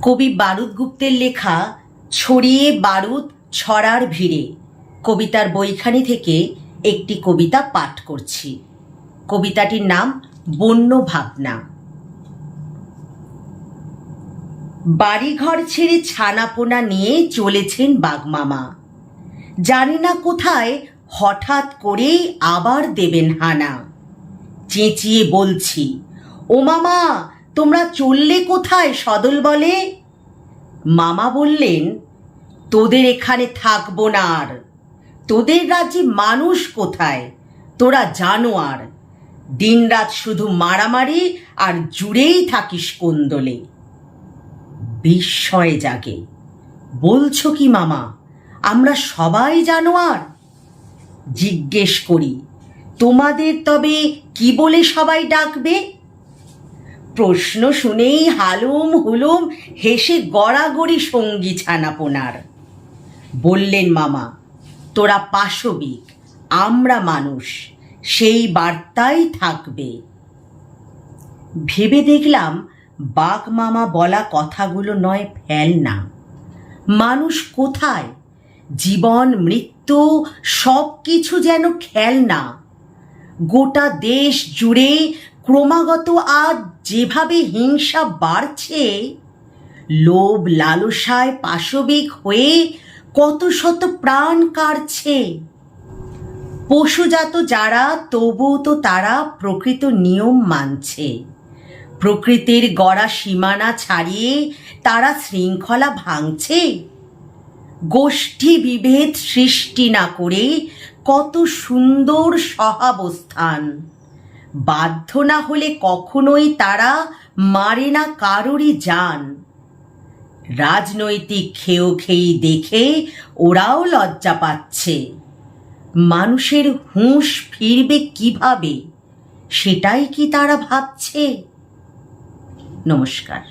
কবি বারুদ গুপ্তের লেখা ছড়িয়ে বারুদ ছড়ার ভিড়ে কবিতার বইখানি থেকে একটি কবিতা পাঠ করছি। কবিতাটির নাম বন্য ভাবনা। বাড়িঘর ছেড়ে ছানাপোনা নিয়ে চলেছেন বাঘমামা। জানি না কোথায় হঠাৎ করেই আবার দেবেন হানা। চেঁচিয়ে বলছি, ও মামা তোমরা চললে কোথায় সদল বলে? মামা বললেন, তোদের এখানে থাকবো না আর। তোদের রাজ্যে মানুষ কোথায়, তোরা জানোয়ার। দিনরাত শুধু মারামারি আর জুড়েই থাকিস কোন্দলে। বিস্ময়ে জাগে, বলছো কি মামা আমরা সবাই জানোয়ার? জিজ্ঞেস করি, তোমাদের তবে কি বলে সবাই ডাকবে? প্রশ্ন শুনেই হালুম হুলুম হেসে গড়াগড়ি সঙ্গী ছানাপোনার। বললেন মামা, তোরা পাশবিক, আমরা মানুষ, সেই বার্তাই থাকবে। ভেবে দেখলাম বাঘ মামা বলা কথাগুলো নয় ফেলনা। মানুষ কোথায়? জীবন মৃত্যু সব কিছু যেন খেলনা। গোটা দেশ জুড়ে ক্রমাগত আজ যেভাবে হিংসা বাড়ছে, লোভ লালসায় পাশবিক হয়ে কত শত প্রাণ কাড়ছে। পশুজাত যারা, তবুও তো তারা প্রকৃত নিয়ম মানছে। প্রকৃতির গড়া সীমানা ছাড়িয়ে তারা শৃঙ্খলা ভাঙছে। গোষ্ঠী বিভেদ সৃষ্টি না করে কত সুন্দর সহাবস্থান। বাধ্য না হলে কখনোই তারা মারে না কারোরই জান। রাজনৈতিক খেয়েই দেখে ওরাও লজ্জা পাচ্ছে। মানুষের হুঁশ ফিরবে কিভাবে, সেটাই কি তারা ভাবছে? নমস্কার।